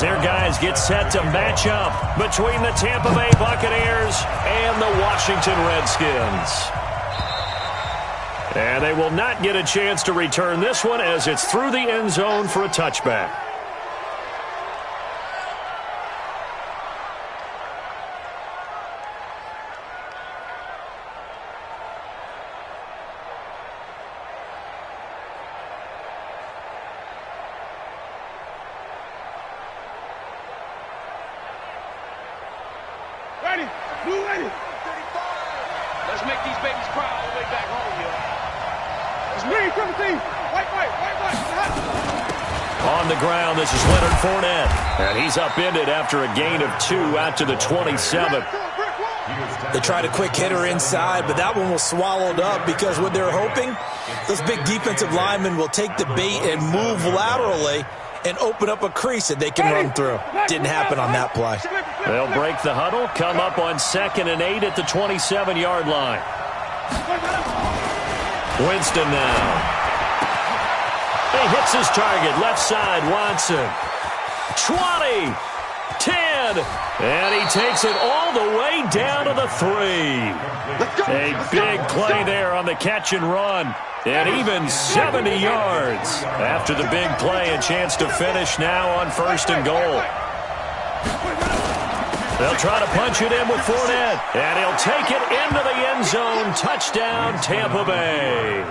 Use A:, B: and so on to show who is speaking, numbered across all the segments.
A: Their guys get set to match up between the Tampa Bay Buccaneers and the Washington Redskins. And they will not get a chance to return this one as it's through the end zone for a touchback.
B: Let's make these babies cry all the way back home here. It's me, Timothy. White.
A: On the ground, this is Leonard Fournette. And he's upended after a gain of 2 out to the 27.
C: They tried a quick hitter inside, but that one was swallowed up because what they're hoping, those big defensive linemen will take the bait and move laterally and open up a crease that they can run through. Didn't happen on that play.
A: They'll break the huddle, come up on 2nd and 8 at the 27-yard line. Winston now. He hits his target, left side, Watson. 20, 10, and he takes it all the way down to the 3. A big play there on the catch and run. And even 70 yards after the big play. A chance to finish now on 1st and goal. They'll try to punch it in with Fournette. And he'll take it into the end zone. Touchdown, Tampa Bay.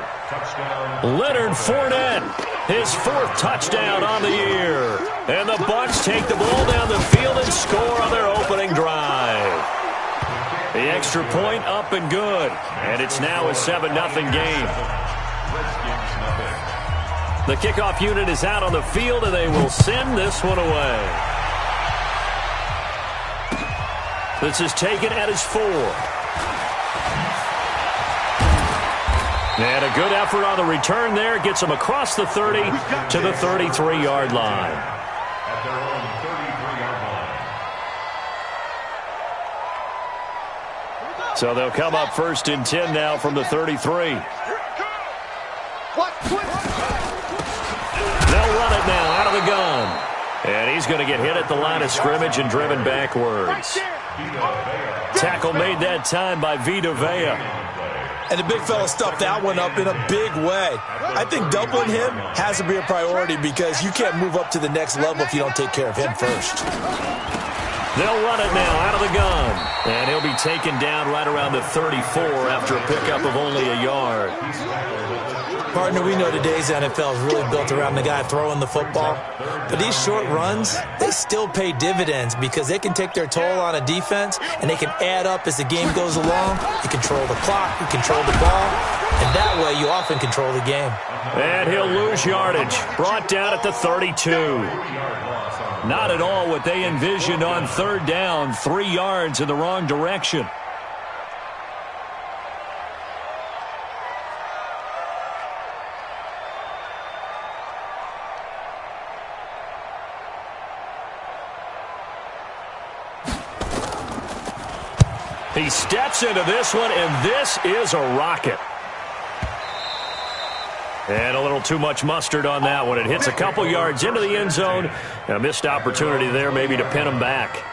A: Leonard Fournette, his 4th touchdown on the year. And the Bucs take the ball down the field and score on their opening drive. The extra point up and good. And it's now a 7-0 game. The kickoff unit is out on the field, and they will send this one away. This is taken at his 4. And a good effort on the return there. Gets him across the 30 to the 33-yard line. So they'll come up 1st and 10 now from the 33. They'll run it now out of the gun. And he's going to get hit at the line of scrimmage and driven backwards. Tackle made that time by Vita Vea.
C: And the big fella stuffed that one up in a big way. I think doubling him has to be a priority because you can't move up to the next level if you don't take care of him first.
A: They'll run it now out of the gun. And he'll be taken down right around the 34 after a pickup of only a yard.
C: Partner, we know today's NFL is really built around the guy throwing the football. But these short runs, they still pay dividends because they can take their toll on a defense and they can add up as the game goes along. You control the clock, you control the ball, and that way you often control the game.
A: And he'll lose yardage. Brought down at the 32. Not at all what they envisioned on 3rd down. 3 yards in the wrong direction. He steps into this one, and this is a rocket. And a little too much mustard on that one. It hits a couple yards into the end zone. A missed opportunity there maybe to pin him back.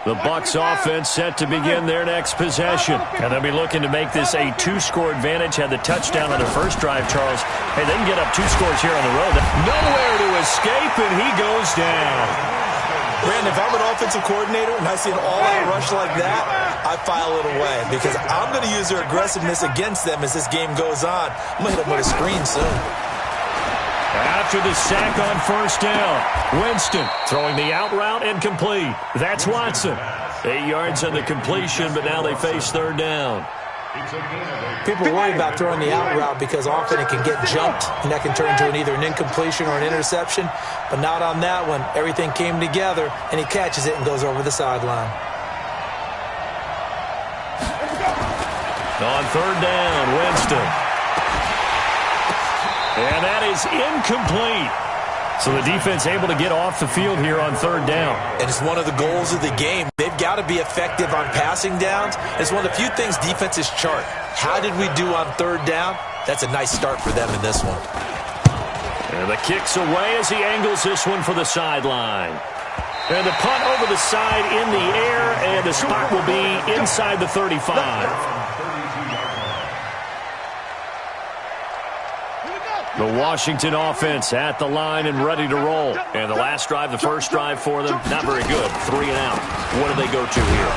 A: The Bucs offense set to begin their next possession. And they'll be looking to make this a 2-score advantage. Had the touchdown on their first drive, Charles. Hey, they can get up 2 scores here on the road. Nowhere to escape, and he goes down.
C: Brandon, if I'm an offensive coordinator and I see an all-out rush like that, I file it away because I'm going to use their aggressiveness against them as this game goes on. I'm going to hit them with a screen soon.
A: After the sack on 1st down, Winston throwing the out route and complete. That's Watson. 8 yards on the completion, but now they face 3rd down.
C: People worry about throwing the out route because often it can get jumped, and that can turn into either an incompletion or an interception. But not on that one. Everything came together, and he catches it and goes over the sideline.
A: On 3rd down, Winston. And that is incomplete. So the defense able to get off the field here on third down.
C: And it's one of the goals of the game. They've got to be effective on passing downs. It's one of the few things defenses chart. How did we do on third down? That's a nice start for them in this one.
A: And the kick's away as he angles this one for the sideline. And the punt over the side in the air, and the spot will be inside the 35. The Washington offense at the line and ready to roll. And the last drive, the first drive for them, not very good. 3 and out. What do they go to here?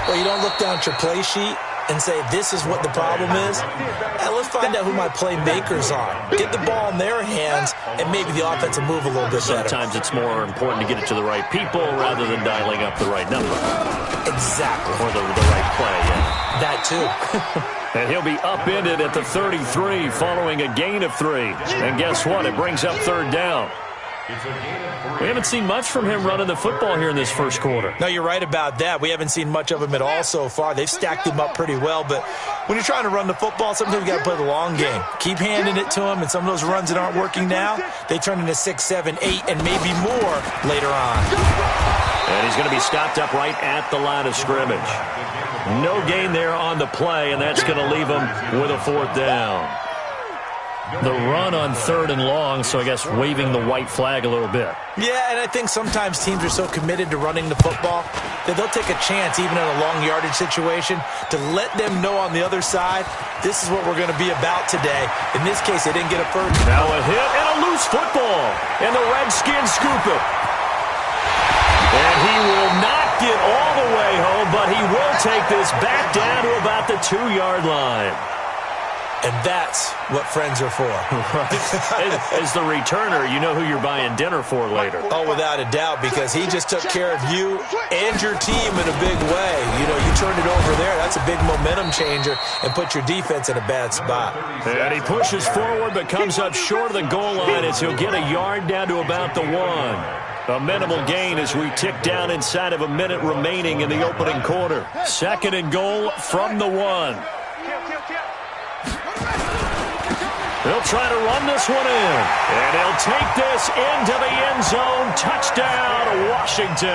C: Well, you don't look down at your play sheet and say, this is what the problem is. And let's find out who my playmakers are. Get the ball in their hands, and maybe the offense will move a little bit better.
A: Sometimes it's more important to get it to the right people rather than dialing up the right number.
C: Exactly.
A: Or the right play, yeah.
C: That too.
A: And he'll be upended at the 33 following a gain of 3. And guess what? It brings up third down. We haven't seen much from him running the football here in this first quarter.
C: No, you're right about that. We haven't seen much of him at all so far. They've stacked him up pretty well. But when you're trying to run the football, sometimes you got to play the long game. Keep handing it to him, and some of those runs that aren't working now, they turn into 6, 7, 8, and maybe more later on.
A: And he's going to be stopped up right at the line of scrimmage. No gain there on the play, and that's going to leave him with a 4th down. The run on 3rd and long, so I guess waving the white flag a little bit.
C: Yeah, and I think sometimes teams are so committed to running the football that they'll take a chance, even in a long yardage situation, to let them know on the other side, this is what we're going to be about today. In this case, they didn't get a first.
A: Now a hit and a loose football, and the Redskins scoop it. And he will not get all the way home, but he will take this back down to about the 2-yard line.
C: And that's what friends are for.
A: Right. As the returner, you know who you're buying dinner for later.
C: Oh, without a doubt, because he just took care of you and your team in a big way. You know, you turned it over there. That's a big momentum changer and put your defense in a bad spot.
A: And he pushes forward but comes up short of the goal line as he'll get a yard down to about the 1. A minimal gain as we tick down inside of a minute remaining in the opening quarter. 2nd and goal from the 1. He'll try to run this one in. And he'll take this into the end zone. Touchdown, Washington.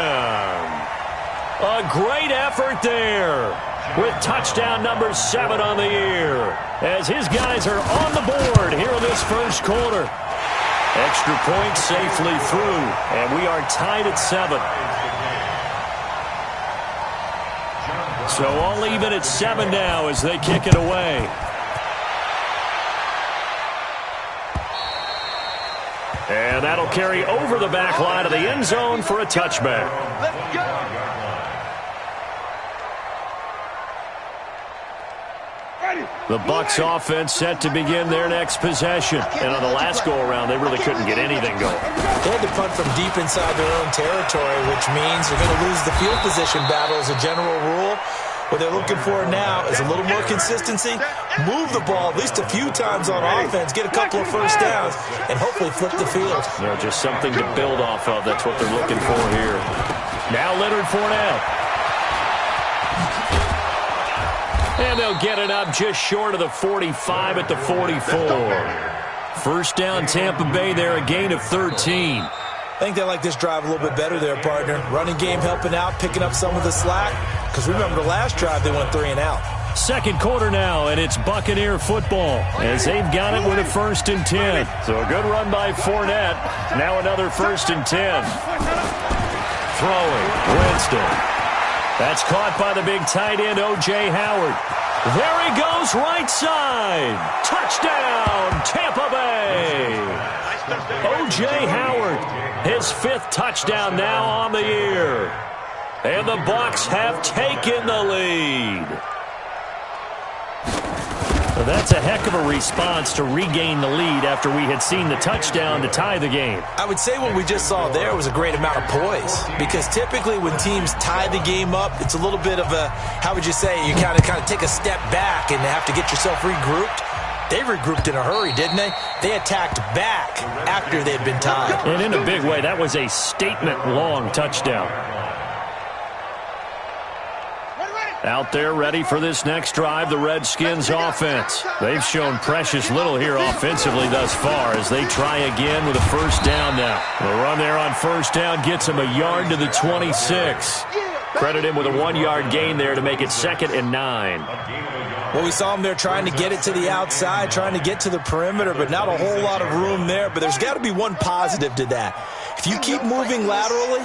A: A great effort there with touchdown number 7 on the year as his guys are on the board here in this first quarter. Extra point safely through, and we are tied at 7. So all even at 7 now as they kick it away. And that'll carry over the back line of the end zone for a touchback.
B: Let's go.
A: The Bucs offense set to begin their next possession. And on the last go-around, they really couldn't get anything going.
C: They had to punt from deep inside their own territory, which means they're going to lose the field position battle as a general rule. What they're looking for now is a little more consistency, move the ball at least a few times on offense, get a couple of first downs, and hopefully flip the field.
A: You know, just something to build off of. That's what they're looking for here. Now Leonard Fournette. And they'll get it up just short of the 45 at the 44. First down, Tampa Bay there, a gain of 13.
C: I think they like this drive a little bit better there, partner. Running game helping out, picking up some of the slack. Because remember, the last drive they went 3 and out.
A: Second quarter now, and it's Buccaneer football as they've got it with a 1st and 10. So a good run by Fournette. Now another 1st and 10. Throwing, Winston. That's caught by the big tight end, O.J. Howard. There he goes, right side. Touchdown, Tampa Bay. O.J. Howard, his 5th touchdown now on the year. And the Bucs have taken the lead. So that's a heck of a response to regain the lead after we had seen the touchdown to tie the game.
C: I would say what we just saw there was a great amount of poise, because typically when teams tie the game up, it's a little bit of a, how would you say, you kind of take a step back and have to get yourself regrouped. They regrouped in a hurry, didn't they? They attacked back after they'd been tied.
A: And in a big way, that was a statement-long touchdown. Out there ready for this next drive, the Redskins offense. They've shown precious little here offensively thus far as they try again with a first down now. The run there on first down gets him a yard to the 26. Credit him with a 1-yard gain there to make it 2nd and 9.
C: Well, we saw him there trying to get it to the outside, trying to get to the perimeter, but not a whole lot of room there. But there's got to be one positive to that. If you keep moving laterally,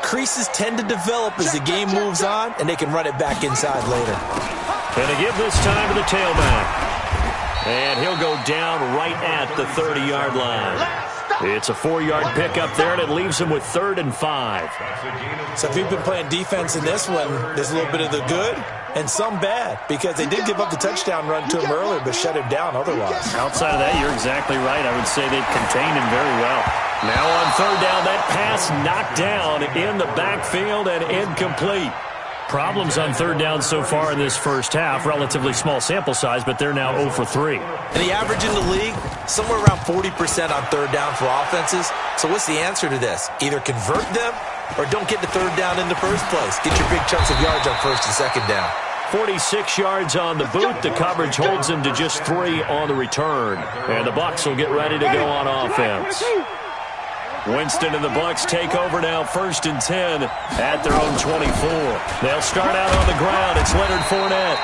C: creases tend to develop as the game moves on, and they can run it back inside later.
A: And to give this time to the tailback. And he'll go down right at the 30-yard line. It's a 4-yard pickup there, and it leaves him with 3rd and 5.
C: So if you've been playing defense in this one, there's a little bit of the good and some bad, because they did give up the touchdown run to him earlier, but shut him down otherwise.
A: Outside of that, you're exactly right. I would say they've contained him very well. Now on 3rd down, that pass knocked down in the backfield and incomplete. Problems on 3rd down so far in this first half. Relatively small sample size, but they're now 0 for 3.
C: And the average in the league, somewhere around 40% on 3rd down for offenses. So what's the answer to this? Either convert them or don't get the 3rd down in the first place. Get your big chunks of yards on 1st and 2nd down.
A: 46 yards on the boot. The coverage holds him to just 3 on the return. And the Bucs will get ready to go on offense. Winston and the Bucs take over now, 1st and 10 at their own 24. They'll start out on the ground. It's Leonard Fournette.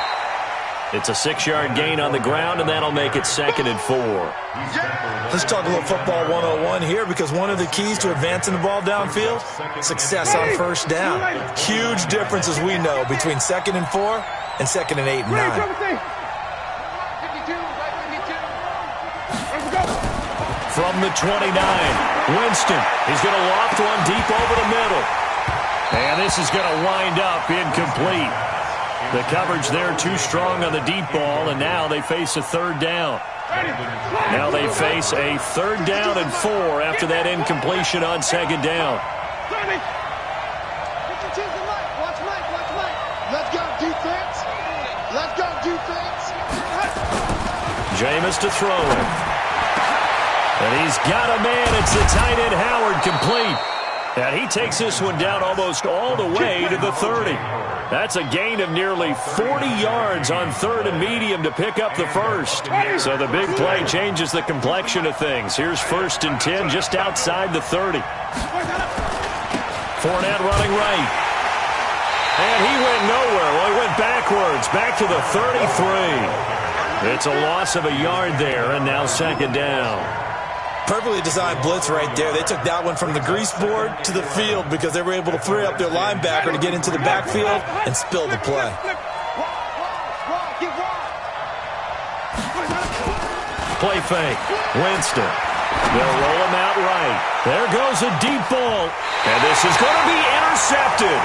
A: It's a 6-yard gain on the ground, and that'll make it 2nd and 4.
C: Let's talk a little football 101 here, because one of the keys to advancing the ball downfield, success on 1st down. Huge difference, as we know, between 2nd and 4 and 2nd and 8 and 9.
A: From the 29, Winston. He's going to loft one deep over the middle. And this is going to wind up incomplete. The coverage there too strong on the deep ball, and now they face a 3rd down. Now they face a 3rd down and 4 after that incompletion on 2nd down.
B: Let's go, defense. Let's go, defense.
A: Jameis to throw it. And he's got a man. It's the tight end Howard, complete. And he takes this one down almost all the way to the 30. That's a gain of nearly 40 yards on 3rd and medium to pick up the 1st. So the big play changes the complexion of things. Here's 1st and 10 just outside the 30. Fournette running right. And he went nowhere. Well, he went backwards, back to the 33. It's a loss of a yard there, and now 2nd down.
C: Perfectly designed blitz right there. They took that one from the grease board to the field because they were able to free up their linebacker to get into the backfield and spill the play.
A: Play fake. Winston. They'll roll him out right. There goes a deep ball. And this is going to be intercepted.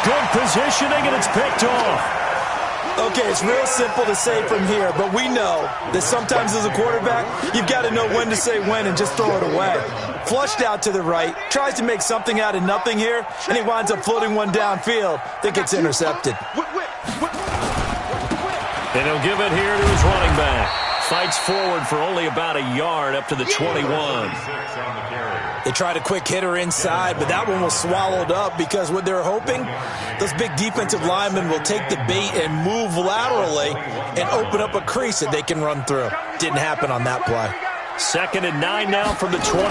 A: Good positioning, and it's picked off.
C: Okay, it's real simple to say from here, but we know that sometimes as a quarterback, you've got to know when to say when and just throw it away. Flushed out to the right, tries to make something out of nothing here, and he winds up floating one downfield that gets intercepted.
A: And he'll give it here to his running back. Fights forward for only about a yard up to the 21.
C: They tried a quick hitter inside, but that one was swallowed up because what they're hoping, those big defensive linemen will take the bait and move laterally and open up a crease that they can run through. Didn't happen on that play.
A: 2nd and 9 now from the 21.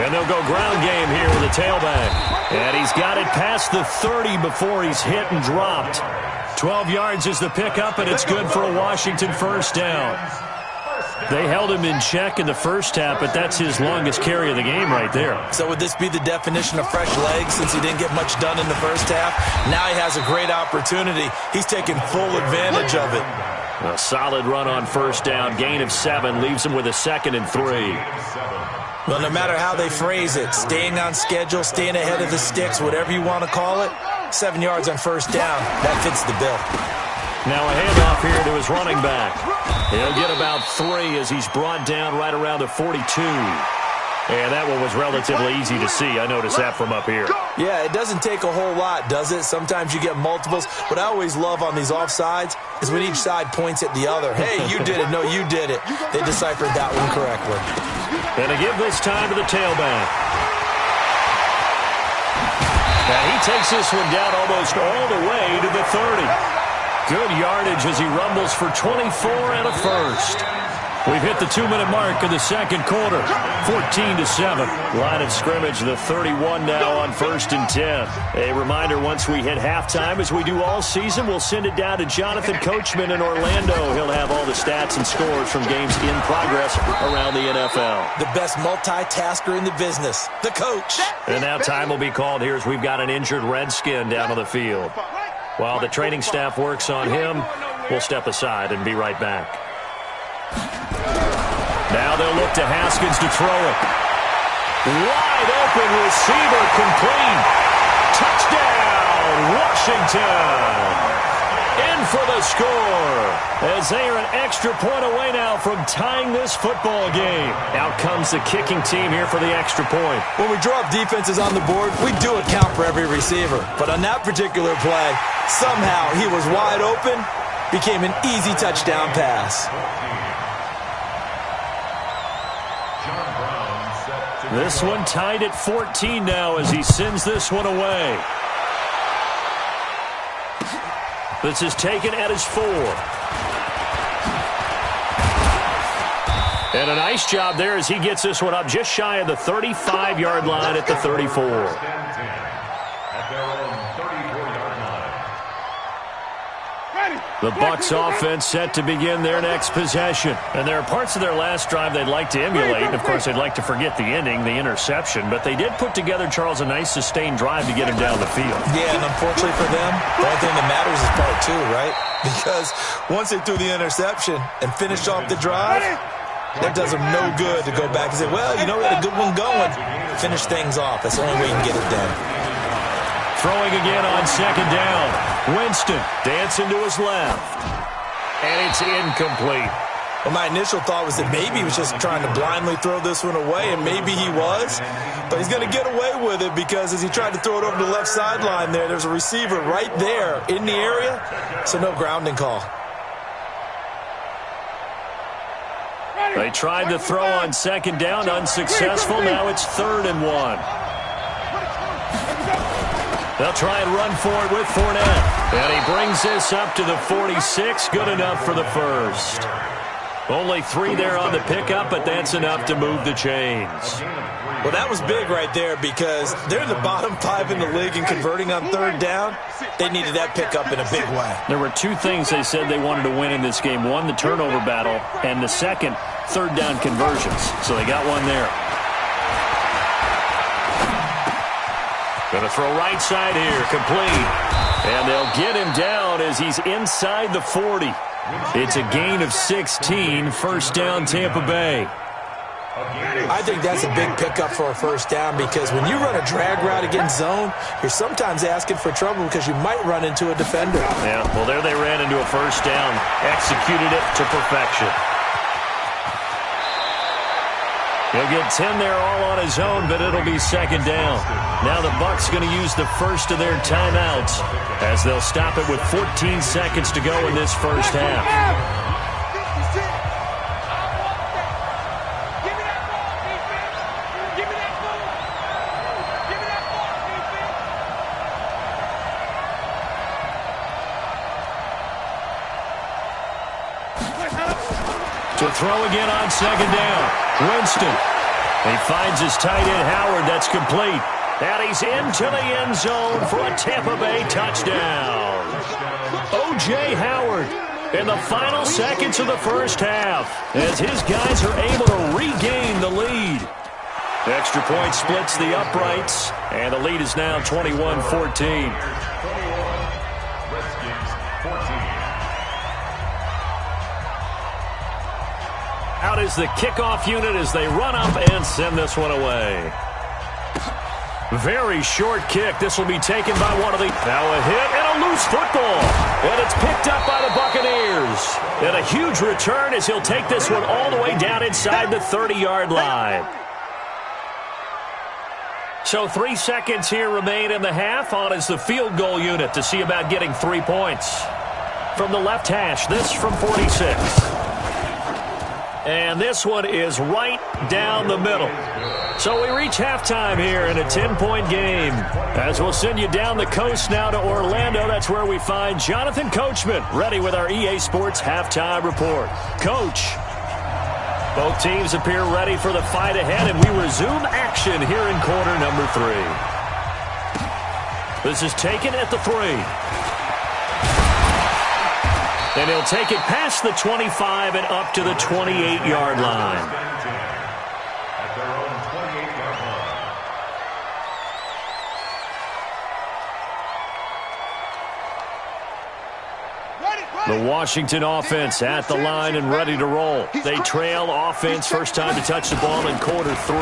A: And they'll go ground game here with a tailback. And he's got it past the 30 before he's hit and dropped. 12 yards is the pickup, and it's good for a Washington 1st down. They held him in check in the first half, but that's his longest carry of the game right there.
C: So would this be the definition of fresh legs since he didn't get much done in the first half? Now he has a great opportunity. He's taking full advantage of it.
A: A solid run on 1st down. Gain of 7 leaves him with a 2nd and 3.
C: Well, no matter how they phrase it, staying on schedule, staying ahead of the sticks, whatever you want to call it, 7 yards on 1st down, that fits the bill.
A: Now a handoff here to his running back. He'll get about 3 as he's brought down right around the 42. And that one was relatively easy to see. I noticed that from up here.
C: Yeah, it doesn't take a whole lot, does it? Sometimes you get multiples. What I always love on these offsides is when each side points at the other. Hey, you did it. No, you did it. They deciphered that one correctly.
A: And to give this time to the tailback. And he takes this one down almost all the way to the 30. Good yardage as he rumbles for 24 and a first. We've hit the 2-minute mark of the second quarter. 14-7. Line of scrimmage, the 31 now on 1st and 10. A reminder, once we hit halftime, as we do all season, we'll send it down to Jonathan Coachman in Orlando. He'll have all the stats and scores from games in progress around the NFL.
C: The best multitasker in the business, the coach.
A: And now time will be called here as we've got an injured Redskin down on the field. While the training staff works on him, we'll step aside and be right back. Now they'll look to Haskins to throw it. Wide open receiver complete. Touchdown, Washington. In for the score as they are an extra point away now from tying this football game. Out comes the kicking team here for the extra point.
C: When we draw up defenses on the board, we do account for every receiver. But on that particular play, somehow he was wide open, became an easy touchdown pass.
A: This one tied at 14 now as he sends this one away. This is taken at his 4. And a nice job there as he gets this one up just shy of the 35-yard line at the 34. The Bucs offense set to begin their next possession. And there are parts of their last drive they'd like to emulate. And, of course, they'd like to forget the ending, the interception. But they did put together, Charles, a nice sustained drive to get him down the field.
C: Yeah, and unfortunately for them, the only thing that matters is part 2, right? Because once they threw the interception and finished off the drive, that does them no good to go back and say, well, you know, we had a good one going. Finish things off. That's the only way you can get it done.
A: Throwing again on second down. Winston dancing to his left. And it's incomplete.
C: Well, my initial thought was that maybe he was just trying to blindly throw this one away, and maybe he was. But he's going to get away with it because as he tried to throw it over the left sideline there's a receiver right there in the area, so no grounding call.
A: They tried to throw on second down, unsuccessful. Now it's 3rd and 1. They'll try and run for it with Fournette. And he brings this up to the 46. Good enough for the first. Only 3 there on the pickup, but that's enough to move the chains.
C: Well, that was big right there because they're in the bottom 5 in the league and converting on 3rd down. They needed that pickup in a big way.
A: There were 2 things they said they wanted to win in this game. One, the turnover battle, and the second, 3rd down conversions. So they got one there. Going to throw right side here, complete. And they'll get him down as he's inside the 40. It's a gain of 16, 1st down Tampa Bay.
C: I think that's a big pickup for a 1st down because when you run a drag route against zone, you're sometimes asking for trouble because you might run into a defender.
A: Yeah, well, there they ran into a 1st down, executed it to perfection. He'll get 10 there all on his own, but it'll be 2nd down. Now the Bucs going to use the first of their timeouts as they'll stop it with 14 seconds to go in this first half. To throw again on 2nd down. Winston. He finds his tight end, Howard. That's complete. And he's into the end zone for a Tampa Bay touchdown. O.J. Howard in the final seconds of the first half as his guys are able to regain the lead. Extra point splits the uprights, and the lead is now 21-14. Out is the kickoff unit as they run up and send this one away. Very short kick. This will be taken by one of the... Now a hit and a loose football. And it's picked up by the Buccaneers. And a huge return as he'll take this one all the way down inside the 30-yard line. So 3 seconds here remain in the half. On is the field goal unit to see about getting 3 points. From the left hash, this from 46. And this one is right down the middle. So we reach halftime here in a 10-point game. As we'll send you down the coast now to Orlando, that's where we find Jonathan Coachman ready with our EA Sports Halftime Report. Coach, both teams appear ready for the fight ahead, and we resume action here in quarter number 3. This is taken at the 3. And he'll take it past the 25 and up to the 28-yard line. The Washington offense at the line and ready to roll. They trail offense, first time to touch the ball in quarter 3,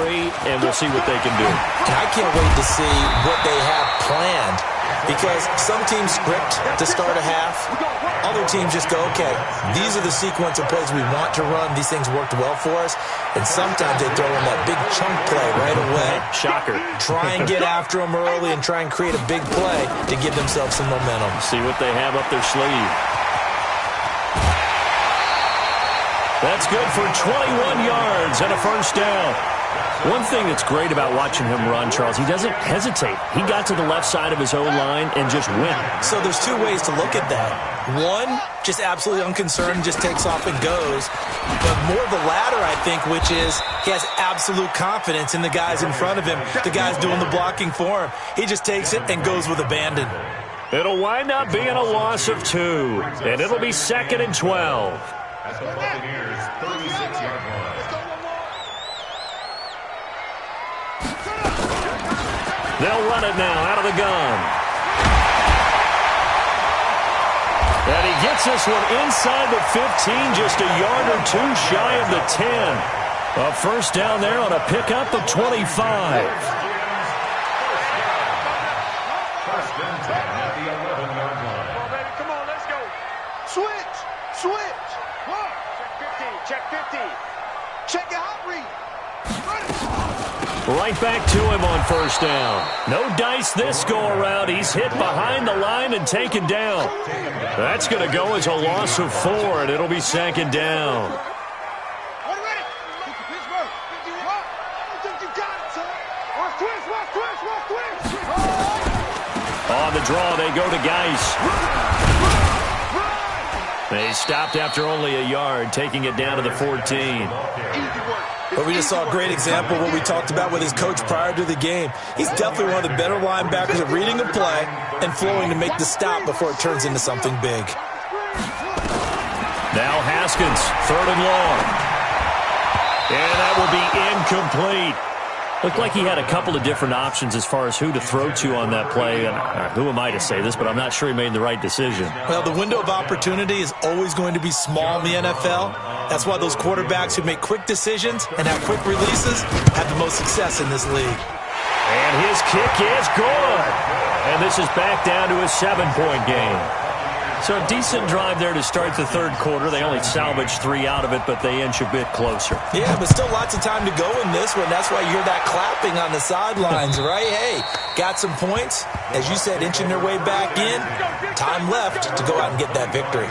A: and we'll see what they can do.
C: And I can't wait to see what they have planned, because some teams script to start a half. Other teams just go, okay, these are the sequence of plays we want to run. These things worked well for us. And sometimes they throw in that big chunk play right away.
A: Shocker.
C: Try and get after them early and try and create a big play to give themselves some momentum.
A: See what they have up their sleeve. That's good for 21 yards and a first down. One thing that's great about watching him run, Charles, he doesn't hesitate. He got to the left side of his own line and just went.
C: So there's two ways to look at that. One, just absolutely unconcerned, just takes off and goes. But more the latter, I think, which is he has absolute confidence in the guys in front of him, the guys doing the blocking for him. He just takes it and goes with abandon.
A: It'll wind up being a loss of 2, and it'll be 2nd and 12.
D: At the Buccaneers' 36-yard line.
A: They'll run it now out of the gun. And he gets this one inside the 15, just a yard or 2 shy of the 10. A first down there on a pickup of 25.
D: First and 10 at the 11-yard line.
B: Come on, baby. Come on, let's go. Switch. Switch. Check 50. Check your hot read.
A: Right back to him on first down. No dice this go-around. He's hit behind the line and taken down. That's going to go as a loss of 4, and it'll be 2nd down. On the draw, they go to Geis. They stopped after only a yard, taking it down to the 14.
C: But we just saw a great example of what we talked about with his coach prior to the game. He's definitely one of the better linebackers at reading a play and flowing to make the stop before it turns into something big.
A: Now Haskins, 3rd and long. And that will be incomplete. Looked like he had a couple of different options as far as who to throw to on that play. And who am I to say this, but I'm not sure he made the right decision.
C: Well, the window of opportunity is always going to be small in the NFL. That's why those quarterbacks who make quick decisions and have quick releases have the most success in this league.
A: And his kick is good. And this is back down to a 7-point game. So a decent drive there to start the 3rd quarter. They only salvaged 3 out of it, but they inch a bit closer.
C: Yeah, but still lots of time to go in this one. That's why you hear that clapping on the sidelines, right? Hey, got some points. As you said, inching their way back in. Time left to go out and get that victory.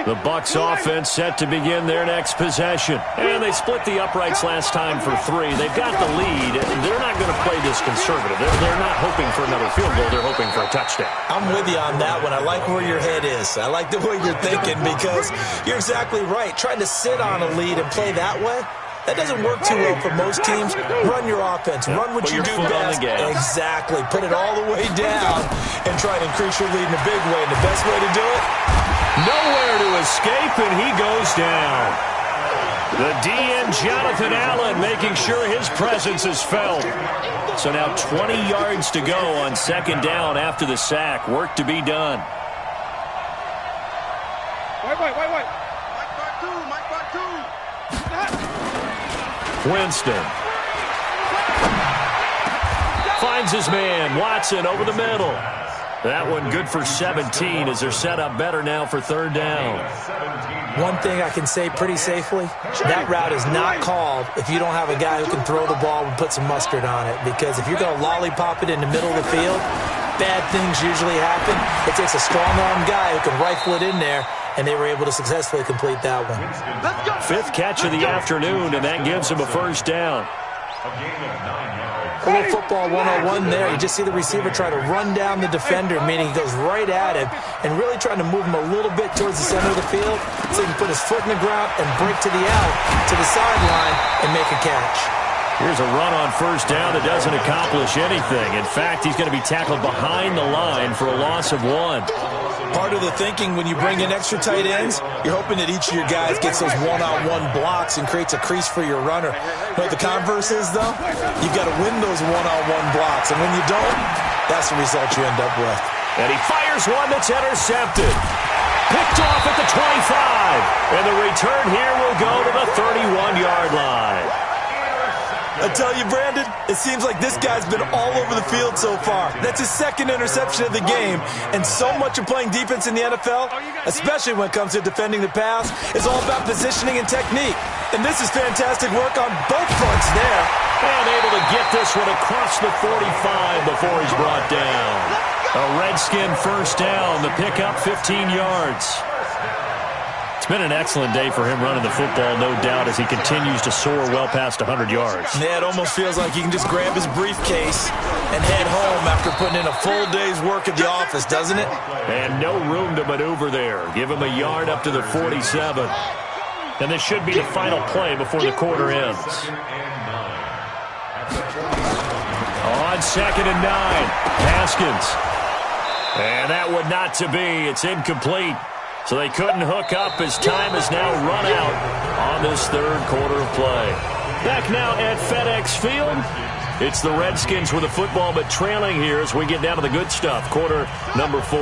A: The Bucs offense set to begin their next possession. And they split the uprights last time for 3. They've got the lead. They're not going to play this conservative. They're not hoping for another field goal. They're hoping for a touchdown.
C: I'm with you on that one. I like where your head is. I like the way you're thinking, because you're exactly right. Trying to sit on a lead and play that way, that doesn't work too well for most teams. Run your offense. Run what you do best. Exactly. Put it all the way down and try to increase your lead in a big way. And the best way to do it?
A: Nowhere to escape, and he goes down. The DN, Jonathan Allen, making sure his presence is felt. So now 20 yards to go on 2nd down after the sack. Work to be done.
B: Wait. Mike Bartu.
A: Winston. Finds his man. Watson over the middle. That one good for 17 as they're set up better now for 3rd down.
C: One thing I can say pretty safely, that route is not called if you don't have a guy who can throw the ball and put some mustard on it. Because if you're going to lollipop it in the middle of the field, bad things usually happen. It takes a strong-arm guy who can rifle it in there, and they were able to successfully complete that one.
A: Fifth catch of the afternoon, and that gives him a first down.
C: A little football 101 there. You just see the receiver try to run down the defender, meaning he goes right at him and really trying to move him a little bit towards the center of the field so he can put his foot in the ground and break to the out, to the sideline, and make a catch.
A: Here's a run on first down that doesn't accomplish anything. In fact, he's going to be tackled behind the line for a loss of 1.
C: Part of the thinking when you bring in extra tight ends, you're hoping that each of your guys gets those one-on-one blocks and creates a crease for your runner. But the converse is, though, you've got to win those one-on-one blocks. And when you don't, that's the result you end up with.
A: And he fires one that's intercepted. Picked off at the 25. And the return here will go to the 31-yard line.
C: I tell you, Brandon, it seems like this guy's been all over the field so far. That's his second interception of the game. And so much of playing defense in the NFL, especially when it comes to defending the pass, is all about positioning and technique. And this is fantastic work on both fronts there.
A: And able to get this one across the 45 before he's brought down. A Redskin first down, the pickup 15 yards. It's been an excellent day for him running the football, no doubt, as he continues to soar well past 100 yards.
C: Yeah, it almost feels like he can just grab his briefcase and head home after putting in a full day's work at the office, doesn't it?
A: And no room to maneuver there. Give him a yard up to the 47. And this should be the final play before the quarter ends. On 2nd and 9, Haskins. And that would not to be. It's incomplete. So they couldn't hook up as time has now run out on this third quarter of play. Back now at FedEx Field. It's the Redskins with the football, but trailing here as we get down to the good stuff. Quarter number 4.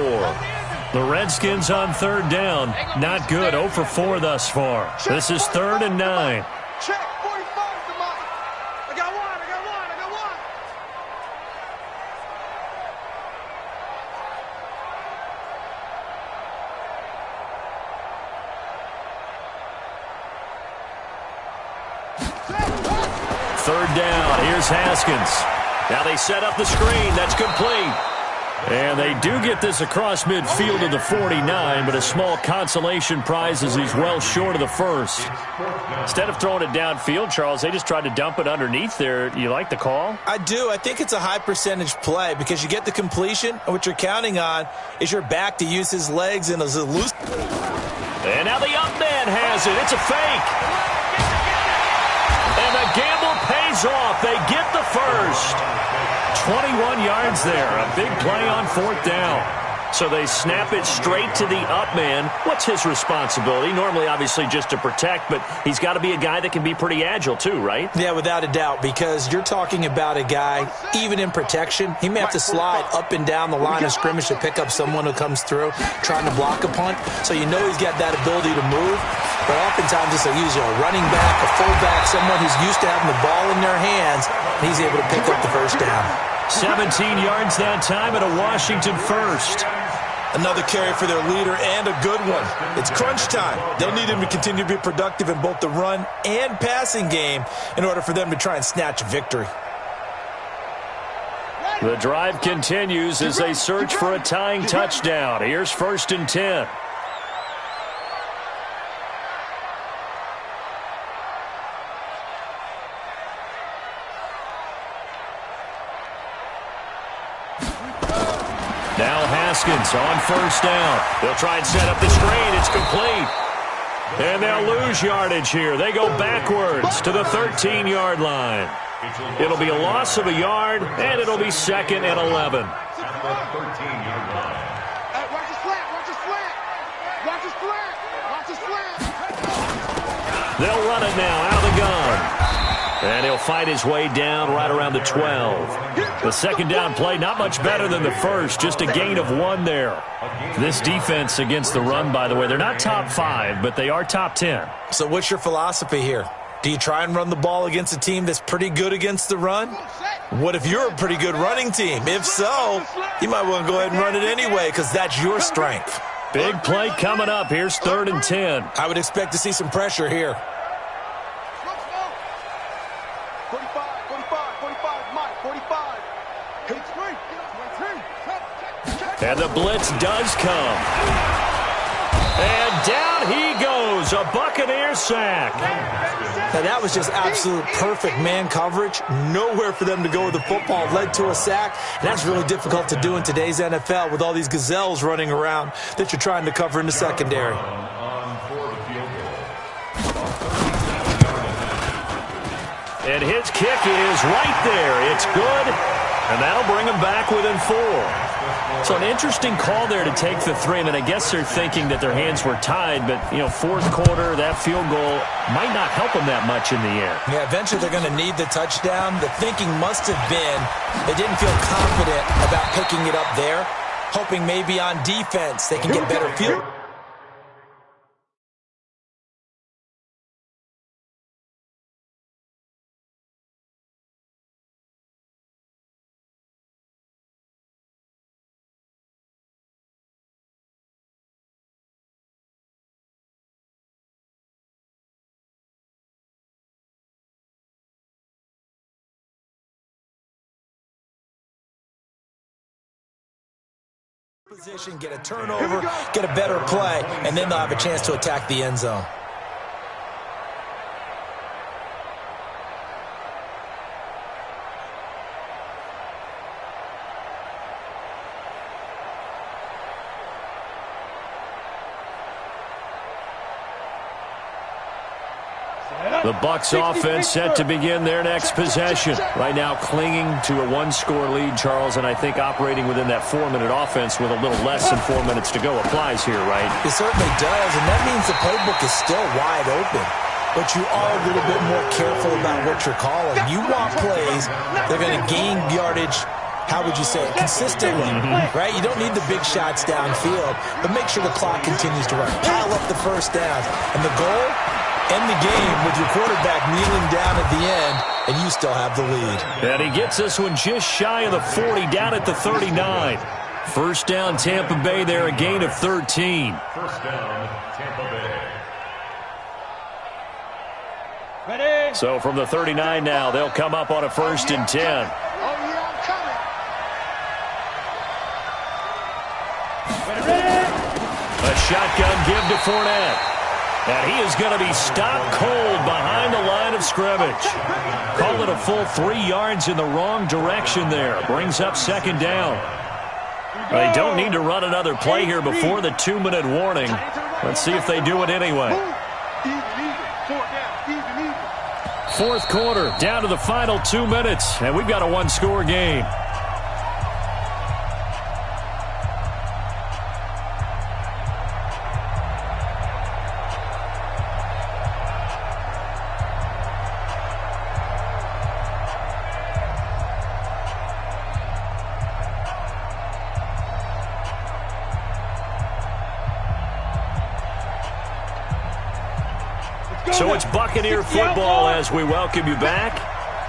A: The Redskins on third down. Not good. 0 for 4 thus far. This is 3rd and 9.
B: Check, 45 to Mike. I got one.
A: Third down. Here's Haskins. Now they set up the screen. That's complete. And they do get this across midfield to the 49, but a small consolation prize as he's well short of the first. Instead of throwing it downfield, Charles, they just tried to dump it underneath there. You like the call?
C: I do. I think it's a high percentage play because you get the completion, and what you're counting on is your back to use his legs and his loose.
A: And now the up man has it. It's a fake. And the gamble pays off. They get the first. 21 yards there. A big play on 4th down. So they snap it straight to the up man. What's his responsibility? Normally, obviously, just to protect, but he's got to be a guy that can be pretty agile too, right?
C: Yeah, without a doubt, because you're talking about a guy, even in protection, he may have to slide up and down the line of scrimmage to pick up someone who comes through trying to block a punt. So you know he's got that ability to move. But oftentimes it's usually a running back, a fullback, someone who's used to having the ball in their hands, and he's able to pick up the first down.
A: 17 yards that time at a Washington first.
C: Another carry for their leader and a good one. It's crunch time. They'll need him to continue to be productive in both the run and passing game in order for them to try and snatch a victory.
A: The drive continues as they search for a tying touchdown. Here's 1st and 10. Now Haskins on 1st down. They'll try and set up the screen. It's complete. And they'll lose yardage here. They go backwards to the 13-yard line. It'll be a loss of a yard, and it'll be 2nd and 11.
B: Watch his flat.
A: They'll run it now out of the gun. And he'll fight his way down right around the 12. The second down play, not much better than the first, just a gain of 1 there. This defense against the run, by the way, they're not top 5, but they are top 10.
C: So what's your philosophy here? Do you try and run the ball against a team that's pretty good against the run? What if you're a pretty good running team? If so, you might want to go ahead and run it anyway because that's your strength.
A: Big play coming up. Here's 3rd and 10.
C: I would expect to see some pressure here.
B: 45, Mike, 45. Hit 3.
A: And the blitz does come. And down he goes, a Buccaneer sack.
C: Now, that was just absolute perfect man coverage. Nowhere for them to go with the football. Led to a sack. And that's really difficult to do in today's NFL with all these gazelles running around that you're trying to cover in the secondary.
A: And his kick is right there. It's good. And that'll bring him back within 4. So an interesting call there to take the 3. I mean, I guess they're thinking that their hands were tied, but, you know, fourth quarter, that field goal might not help them that much in the air.
C: Yeah, eventually they're going to need the touchdown. The thinking must have been they didn't feel confident about picking it up there, hoping maybe on defense they can get better field. Position, get a turnover, get a better play, and then they'll have a chance to attack the end zone.
A: The Bucs offense set to begin their next possession. Right now clinging to a one-score lead, Charles, and I think operating within that 4-minute offense with a little less than 4 minutes to go applies here, right?
C: It certainly does, and that means the playbook is still wide open. But you are a little bit more careful about what you're calling. You want plays that are going to gain yardage, how would you say it, consistently, right? You don't need the big shots downfield, but make sure the clock continues to run. Pile up the first downs. And the goal? End the game with your quarterback kneeling down at the end, and you still have the lead.
A: And he gets this one just shy of the 40, down at the 39. First down, Tampa Bay there, a gain of 13.
D: First down, Tampa Bay.
B: Ready?
A: So from the 39 now, they'll come up on a 1st and 10.
B: Oh, yeah, I'm coming. Ready?
A: A shotgun give to Fournette. And he is going to be stopped cold behind the line of scrimmage. Call it a full 3 yards in the wrong direction there. Brings up 2nd down. They don't need to run another play here before the 2-minute warning. Let's see if they do it anyway. 4th quarter, down to the final 2 minutes, and we've got a 1-score game. So it's Buccaneer football as we welcome you back.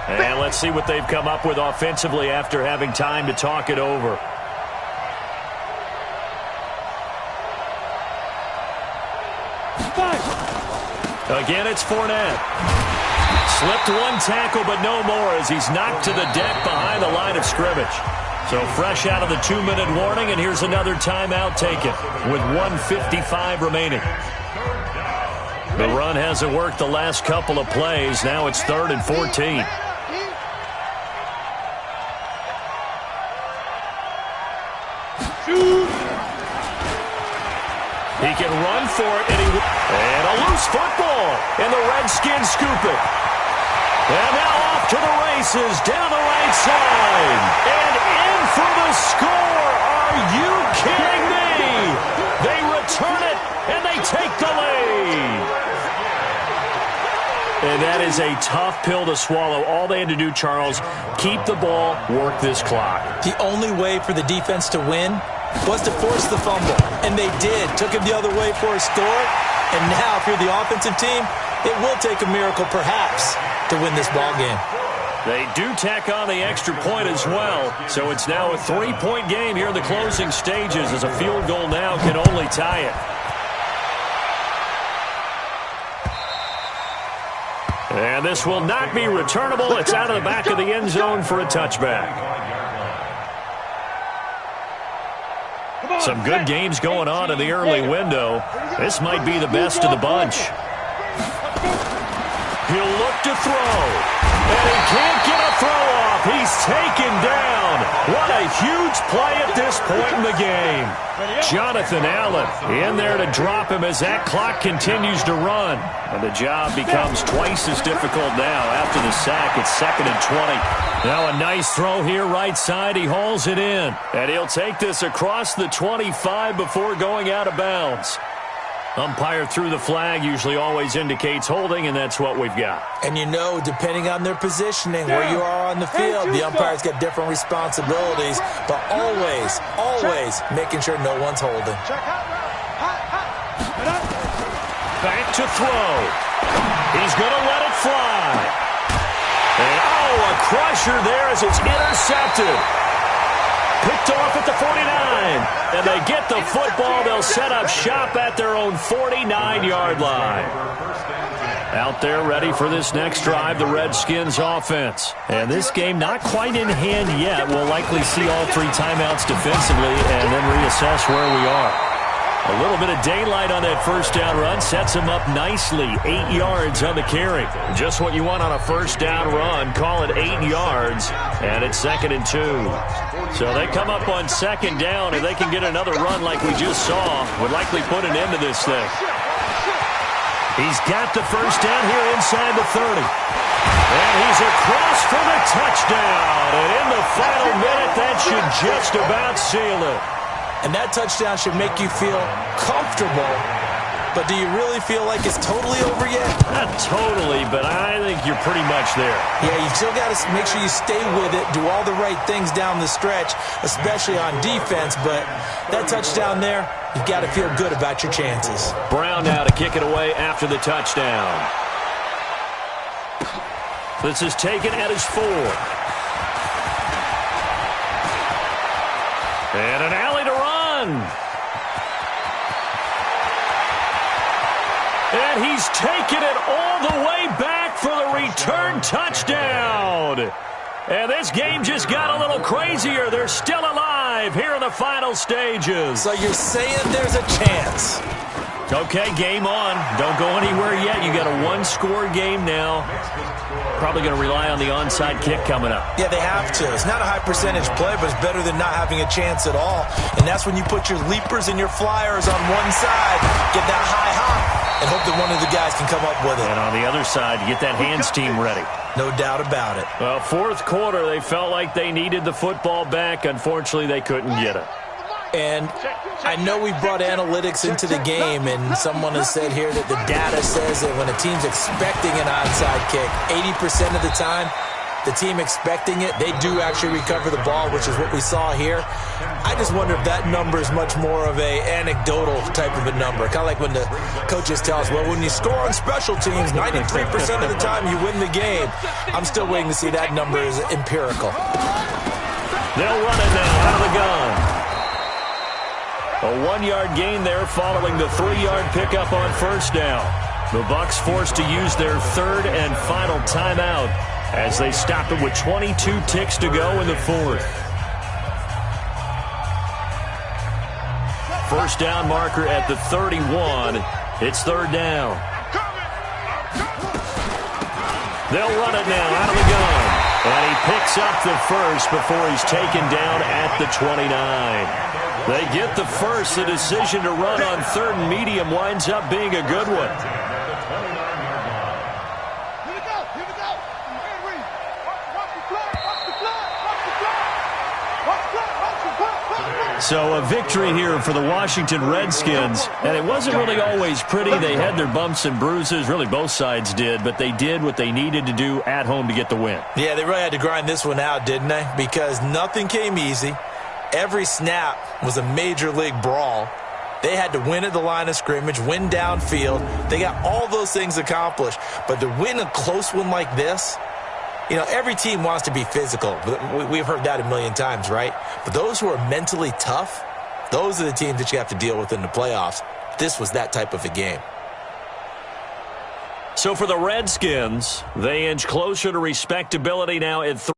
A: And let's see what they've come up with offensively after having time to talk it over. Again, it's Fournette. Slipped one tackle, but no more as he's knocked to the deck behind the line of scrimmage. So fresh out of the 2-minute warning, and here's another timeout taken with 1:55 remaining. The run hasn't worked the last couple of plays. Now it's 3rd and 14. He can run for it, and a loose football, and the Redskins scoop it. And now off to the races, down the right side, and in for the score. Are you kidding me? They return it, and they take the lead. And that is a tough pill to swallow. All they had to do, Charles, keep the ball, work this clock.
C: The only way for the defense to win was to force the fumble, and they did. Took him the other way for a score, and now if you're the offensive team, it will take a miracle perhaps to win this ball game.
A: They do tack on the extra point as well, so it's now a 3-point game here in the closing stages as a field goal now can only tie it. And this will not be returnable. It's out of the back of the end zone for a touchback. Some good games going on in the early window. This might be the best of the bunch. He'll look to throw. And he can't get a throw off. He's taken down. What a huge play at this point in the game. Jonathan Allen in there to drop him as that clock continues to run. And the job becomes twice as difficult now after the sack. It's 2nd and 20. Now a nice throw here right side. He hauls it in. And he'll take this across the 25 before going out of bounds. Umpire threw the flag, usually always indicates holding, and that's what we've got.
C: And you know, depending on their positioning, where you are on the field, the umpires get different responsibilities, but always making sure no one's holding.
A: Back to throw. He's going to let it fly. And, a crusher there as it's intercepted. Picked off at the 49. And they get the football. They'll set up shop at their own 49-yard line. Out there ready for this next drive, the Redskins offense. And this game not quite in hand yet. We'll likely see all 3 timeouts defensively and then reassess where we are. A little bit of daylight on that first down run sets him up nicely. 8 yards on the carry. Just what you want on a first down run. Call it 8 yards, and it's 2nd and 2. So they come up on 2nd down, and they can get another run like we just saw. Would likely put an end to this thing. He's got the first down here inside the 30. And he's across for the touchdown. And in the final minute, that should just about seal it.
C: And that touchdown should make you feel comfortable. But do you really feel like it's totally over yet?
A: Not totally, but I think you're pretty much there.
C: Yeah, you still got to make sure you stay with it, do all the right things down the stretch, especially on defense. But that touchdown there, you've got to feel good about your chances.
A: Brown now to kick it away after the touchdown. This is taken at his 4. And an alley to run. And he's taken it all the way back for the return touchdown. And this game just got a little crazier. They're still alive here in the final stages.
C: So you're saying there's a chance.
A: Okay, game on. Don't go anywhere yet. You got a 1-score game now. Probably going to rely on the onside kick coming up.
C: Yeah, they have to. It's not a high percentage play, but it's better than not having a chance at all. And that's when you put your leapers and your flyers on one side, get that high hop, and hope that one of the guys can come up with it.
A: And on the other side, get that hands team ready.
C: No doubt about it.
A: Well, 4th quarter, they felt like they needed the football back. Unfortunately, they couldn't get it.
C: And I know we brought analytics into the game, and someone has said here that the data says that when a team's expecting an onside kick, 80% of the time, the team expecting it, they do actually recover the ball, which is what we saw here. I just wonder if that number is much more of a anecdotal type of a number. Kind of like when the coaches tell us, well, when you score on special teams, 93% of the time you win the game. I'm still waiting to see that number is empirical.
A: They'll run it now out of the gun. A 1-yard gain there following the 3-yard pickup on first down. The Bucs forced to use their 3rd and final timeout as they stop it with 22 ticks to go in the 4th. First down marker at the 31. It's 3rd down. They'll run it now out of the gun. And he picks up the first before he's taken down at the 29. They get the first. The decision to run on 3rd and medium winds up being a good one.
B: Here we go. Here we go. Watch the flag.
A: So a victory here for the Washington Redskins. And it wasn't really always pretty. They had their bumps and bruises. Really, both sides did. But they did what they needed to do at home to get the win.
C: Yeah, they really had to grind this one out, didn't they? Because nothing came easy. Every snap was a major league brawl. They had to win at the line of scrimmage, win downfield. They got all those things accomplished. But to win a close one like this, you know, every team wants to be physical. We've heard that a million times, right? But those who are mentally tough, those are the teams that you have to deal with in the playoffs. This was that type of a game.
A: So for the Redskins, they inch closer to respectability now at 3.